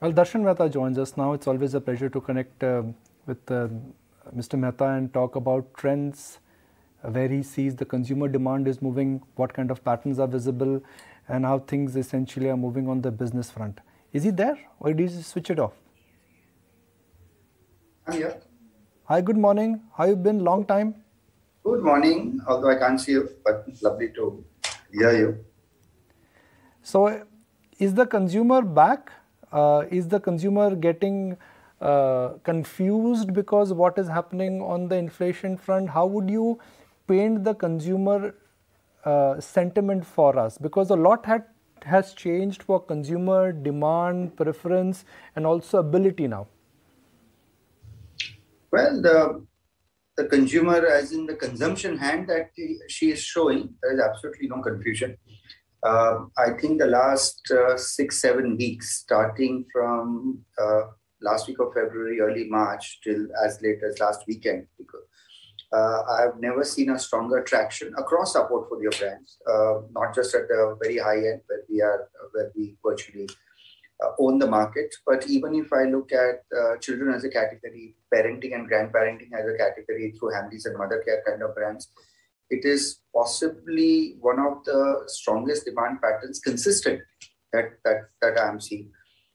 Well, Darshan Mehta joins us now. It's always a pleasure to connect with Mr. Mehta and talk about trends, where he sees the consumer demand is moving, what kind of patterns are visible, and how things essentially are moving on the business front. Is he there, or did he switch it off? I'm here. Hi, good morning. How you been? Long time. Good morning, although I can't see you, but lovely to hear you. So, is the consumer back? Is the consumer getting confused because what is happening on the inflation front? How would you paint the consumer sentiment for us? Because a lot has changed for consumer demand, preference, and also ability now. Well, the consumer, as in the consumption hand that she is showing, there is absolutely no confusion. I think the last 6-7 weeks, starting from last week of February, early March, till as late as last weekend, because I have never seen a stronger traction across our portfolio brands, not just at the very high end where we virtually own the market, but even if I look at children as a category, parenting and grandparenting as a category through Hamleys and Mother Care kind of brands, it is possibly one of the strongest demand patterns consistent that I'm seeing.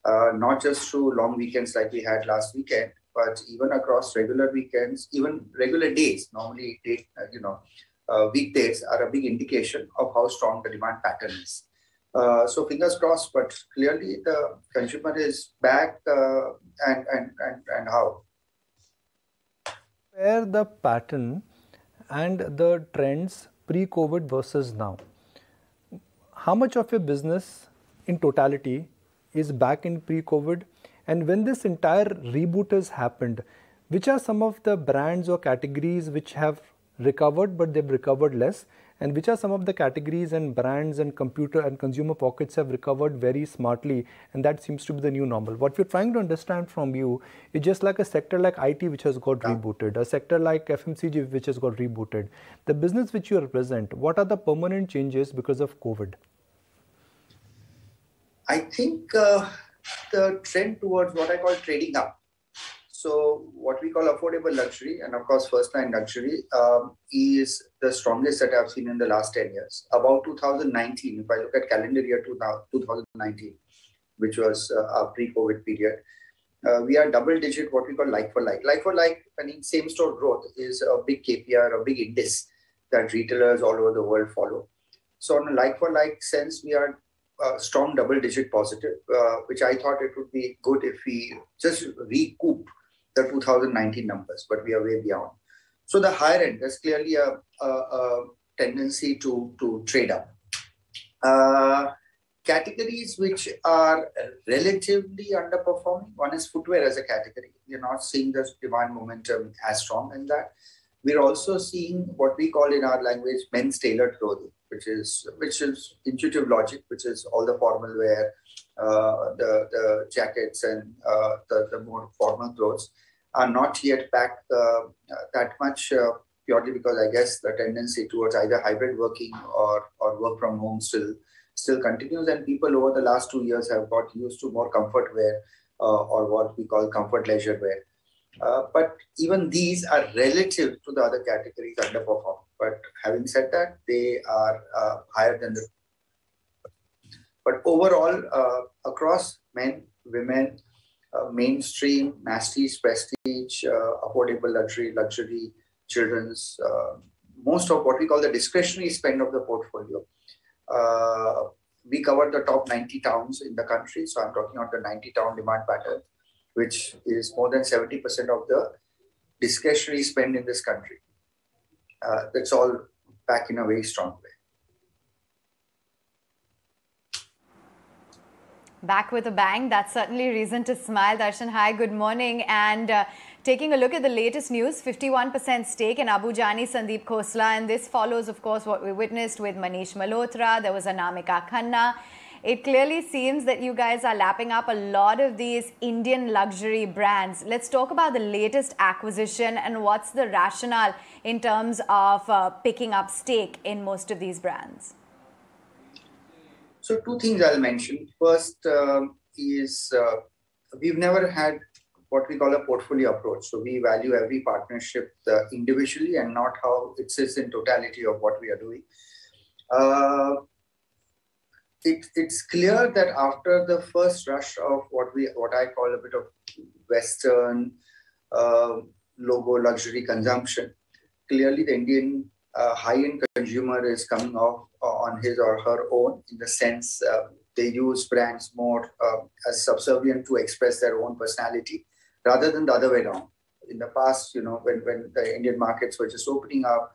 Not just through long weekends like we had last weekend, but even across regular weekends, even regular days. Normally, weekdays are a big indication of how strong the demand pattern is. So fingers crossed, but clearly the consumer is back, and how? Compare the pattern and the trends pre-COVID versus now. How much of your business in totality is back in pre-COVID? And when this entire reboot has happened, which are some of the brands or categories which have recovered but they've recovered less, and which are some of the categories and brands and computer and consumer pockets have recovered very smartly, and that seems to be the new normal? What we're trying to understand from you is just like a sector like IT which has got rebooted, a sector like FMCG which has got rebooted, the business which you represent, what are the permanent changes because of COVID? I think the trend towards what I call trading up. So what we call affordable luxury, and of course first-line luxury, is the strongest that I've seen in the last 10 years. About 2019, if I look at calendar year 2019, which was our pre-COVID period, we are double-digit what we call like-for-like. Like-for-like, I mean, same-store growth is a big KPI, a big index that retailers all over the world follow. So on a like-for-like sense, we are strong double-digit positive, which I thought it would be good if we just recoup the 2019 numbers, but we are way beyond. So the higher end, there's clearly a tendency to trade up. Categories which are relatively underperforming, one is footwear as a category. We're not seeing the demand momentum as strong in that. We're also seeing what we call in our language men's tailored clothing, which is intuitive logic, which is all the formal wear, the jackets and the more formal clothes are not yet back that much, purely because I guess the tendency towards either hybrid working or work from home still continues, and people over the last 2 years have got used to more comfort wear or what we call comfort leisure wear. But even these are relative to the other categories underperform. But having said that, they are higher than the. But overall, across men, women, mainstream, masstige, prestige, affordable luxury, children's, most of what we call the discretionary spend of the portfolio. We cover the top 90 towns in the country. So I'm talking about the 90 town demand pattern, which is more than 70% of the discretionary spend in this country. That's all back in a very strong way. Back with a bang. That's certainly reason to smile. Darshan, hi, good morning. And taking a look at the latest news, 51% stake in Abu Jani Sandeep Khosla. And this follows, of course, what we witnessed with Manish Malhotra. There was Anamika Khanna. It clearly seems that you guys are lapping up a lot of these Indian luxury brands. Let's talk about the latest acquisition and what's the rationale in terms of picking up stake in most of these brands. So two things I'll mention. First is we've never had what we call a portfolio approach. So we value every partnership individually and not how it sits in totality of what we are doing. It's clear that after the first rush of what I call a bit of Western logo luxury consumption, clearly the Indian high-end consumer is coming off on his or her own, in the sense they use brands more as subservient to express their own personality rather than the other way around. In the past, when the Indian markets were just opening up,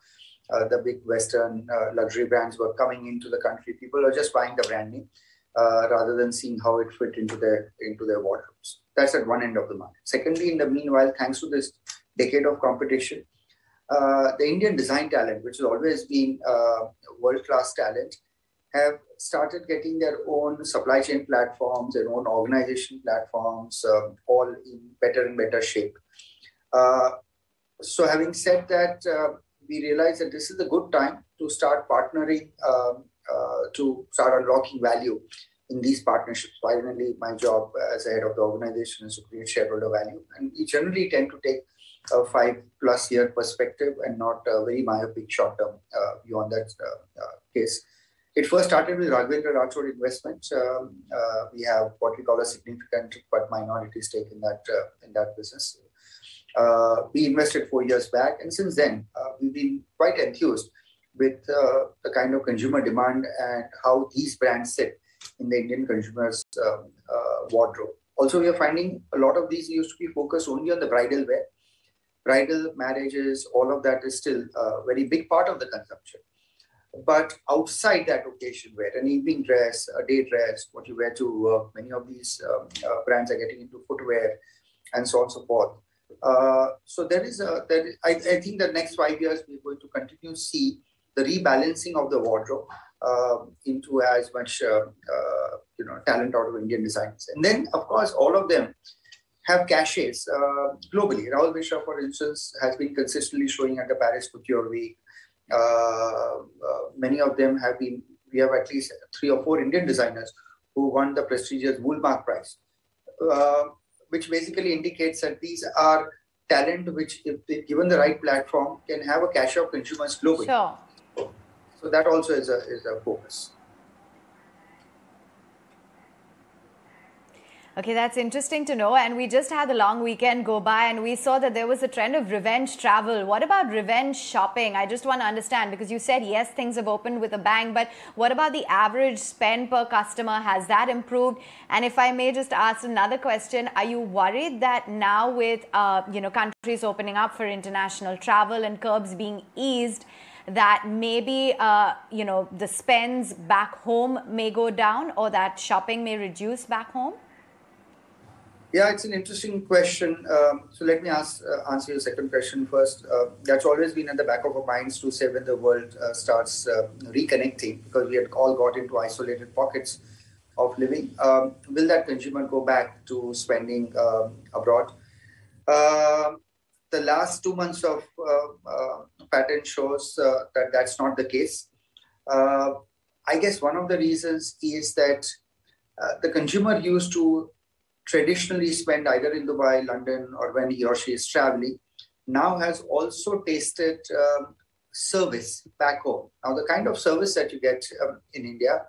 the big Western luxury brands were coming into the country. People are just buying the brand name rather than seeing how it fit into their wardrobes. That's at one end of the market. Secondly, in the meanwhile, thanks to this decade of competition, the Indian design talent, which has always been world-class talent, have started getting their own supply chain platforms, their own organization platforms, all in better and better shape. So having said that, we realize that this is a good time to start partnering, to start unlocking value in these partnerships. Finally, my job as a head of the organization is to create shareholder value. And we generally tend to take a 5+ year perspective and not a very myopic short-term view on that case. It first started with Raghavendra Rathod Investments. We have what we call a significant but minority stake in that business. We invested 4 years back, and since then we've been quite enthused with the kind of consumer demand and how these brands sit in the Indian consumer's wardrobe. Also, we are finding a lot of these used to be focused only on the bridal wear. Bridal marriages, all of that is still a very big part of the consumption. But outside that occasion wear, an evening dress, a day dress, what you wear to work, many of these brands are getting into footwear and so on and so forth. So I think the next 5 years we're going to continue to see the rebalancing of the wardrobe into as much talent out of Indian designers. And then, of course, all of them have cachets globally. Rahul Mishra, for instance, has been consistently showing at the Paris Couture Week. Many of them we have at least 3 or 4 Indian designers who won the prestigious Woolmark Prize, which basically indicates that these are talent which, if they're given the right platform, can have a cache of consumers globally. Sure. So that also is a focus. Okay, that's interesting to know. And we just had the long weekend go by and we saw that there was a trend of revenge travel. What about revenge shopping? I just want to understand, because you said, yes, things have opened with a bang, but what about the average spend per customer? Has that improved? And if I may just ask another question, are you worried that now with countries opening up for international travel and curbs being eased, that maybe the spends back home may go down, or that shopping may reduce back home? Yeah, it's an interesting question. So let me answer your second question first. That's always been at the back of our minds to say when the world starts reconnecting, because we had all got into isolated pockets of living. Will that consumer go back to spending abroad? The last 2 months of pattern shows that that's not the case. I guess one of the reasons is that the consumer used to traditionally spend either in Dubai, London, or when he or she is traveling, now has also tasted service back home. Now, the kind of service that you get in India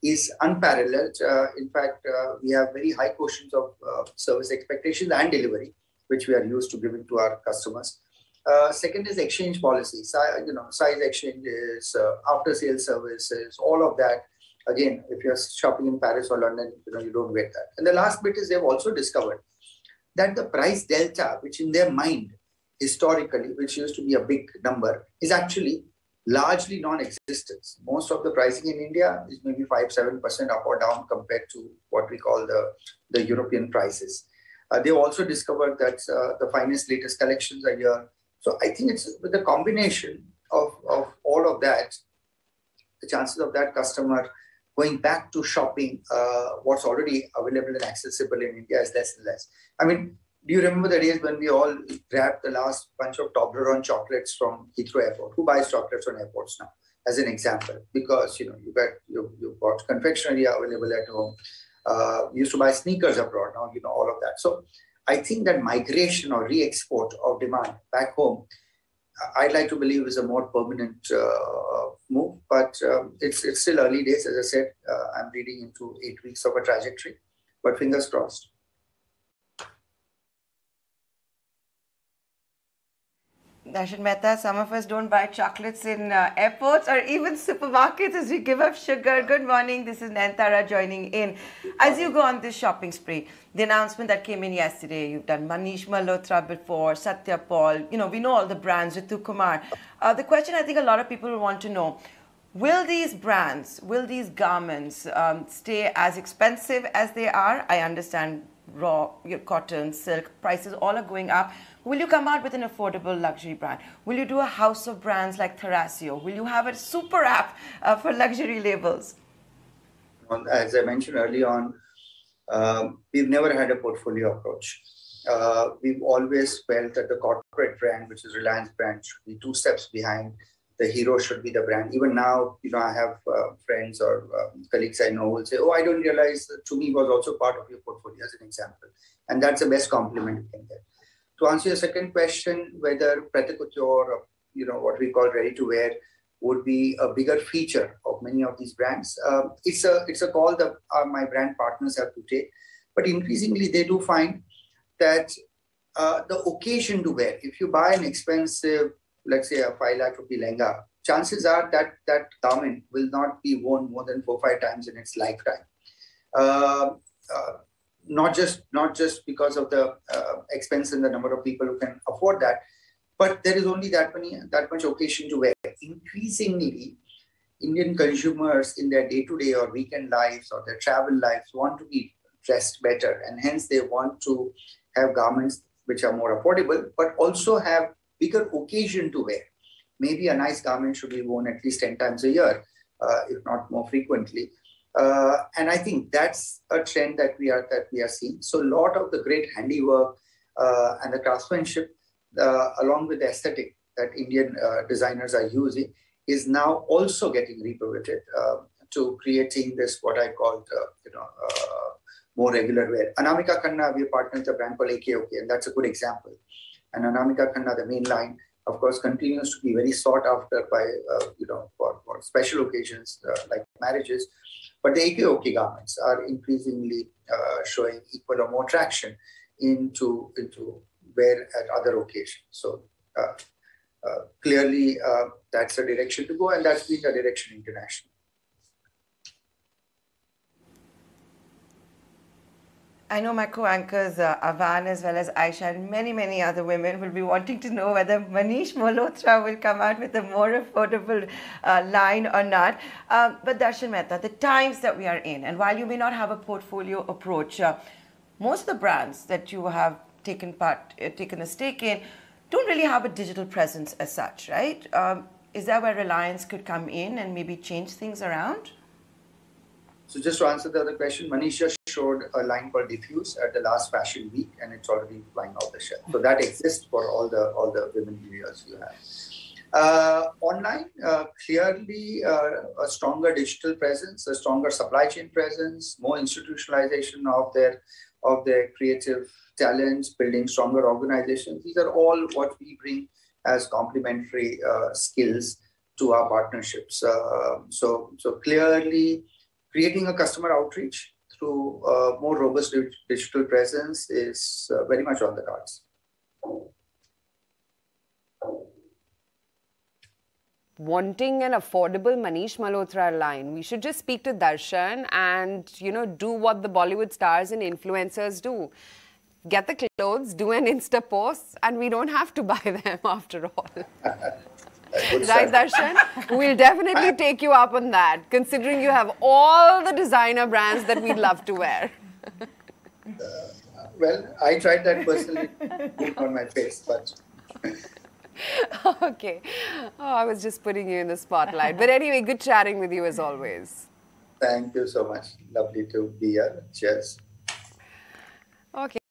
is unparalleled. In fact, we have very high quotients of service expectations and delivery, which we are used to giving to our customers. Second is exchange policies, size exchanges, after-sales services, all of that. Again, if you're shopping in Paris or London, you don't get that. And the last bit is they've also discovered that the price delta, which in their mind, historically, which used to be a big number, is largely non-existent. Most of the pricing in India is maybe 5-7% up or down compared to what we call the European prices. They've also discovered that the finest, latest collections are here. So I think it's with the combination of all of that, the chances of that customer going back to shopping what's already available and accessible in India is less and less. I mean, do you remember the days when we all grabbed the last bunch of Toblerone chocolates from Heathrow Airport? Who buys chocolates on airports now, as an example? Because you've got confectionery available at home. Used to buy sneakers abroad. Now, all of that. So I think that migration or re-export of demand back home, I'd like to believe is a more permanent move, but it's still early days. As I said, I'm reading into 8 weeks of a trajectory, but fingers crossed. Darshan Mehta, some of us don't buy chocolates in airports or even supermarkets as we give up sugar. Good morning, this is Nantara joining in. As you go on this shopping spree, the announcement that came in yesterday, you've done Manish Malhotra before, Satya Paul, we know all the brands, Ritu Kumar. The question I think a lot of people will want to know, will these brands, will these garments stay as expensive as they are? I understand raw cotton, silk, prices all are going up. Will you come out with an affordable luxury brand? Will you do a house of brands like Thrasio? Will you have a super app for luxury labels? As I mentioned early on, we've never had a portfolio approach. We've always felt that the corporate brand, which is Reliance Brands, should be 2 steps behind. The hero should be the brand. Even now, I have friends or colleagues I know will say, "Oh, I don't realize that Tumi was also part of your portfolio," as an example. And that's the best compliment you can get. To answer your second question, whether pret-a-couture or what we call ready-to-wear would be a bigger feature of many of these brands, it's a call that my brand partners have to take. But increasingly, they do find that the occasion to wear, if you buy an expensive, let's say a 5 lakh rupee lehenga, chances are that that garment will not be worn more than 4 or 5 times in its lifetime. Not just because of the expense and the number of people who can afford that, but there is only that much occasion to wear. Increasingly, Indian consumers in their day-to-day or weekend lives or their travel lives want to be dressed better, and hence they want to have garments which are more affordable, but also have bigger occasion to wear. Maybe a nice garment should be worn at least 10 times a year, if not more frequently. And I think that's a trend that we are seeing. So a lot of the great handiwork and the craftsmanship, along with the aesthetic that Indian designers are using, is now also getting repivoted to creating this what I call more regular wear. Anamika Khanna, we partnered with a brand called AKOK, and that's a good example. And Anamika Khanna, the main line, of course, continues to be very sought after by for special occasions like marriages. But the AKOK garments are increasingly showing equal or more traction into wear at other occasions. So clearly, that's a direction to go, and that's been the direction internationally. I know my co-anchors, Avan as well as Aisha and many other women will be wanting to know whether Manish Malhotra will come out with a more affordable line or not. But Darshan Mehta, the times that we are in, and while you may not have a portfolio approach, most of the brands that you have taken a stake in don't really have a digital presence as such, right? Is that where Reliance could come in and maybe change things around? So just to answer the other question, Manish just showed a line called Diffuse at the last Fashion Week, and it's already flying off the shelf. So that exists for all the women viewers you have. Online, clearly a stronger digital presence, a stronger supply chain presence, more institutionalization of their creative talents, building stronger organizations. These are all what we bring as complementary skills to our partnerships. So clearly, creating a customer outreach through more robust digital presence is very much on the cards. Wanting an affordable Manish Malhotra line, we should just speak to Darshan and, do what the Bollywood stars and influencers do. Get the clothes, do an Insta post, and we don't have to buy them after all. Right, Darshan? We'll definitely take you up on that, considering you have all the designer brands that we'd love to wear. Well, I tried that personally, on my face, but... Okay. Oh, I was just putting you in the spotlight. But anyway, good chatting with you as always. Thank you so much. Lovely to be here. Cheers. Okay.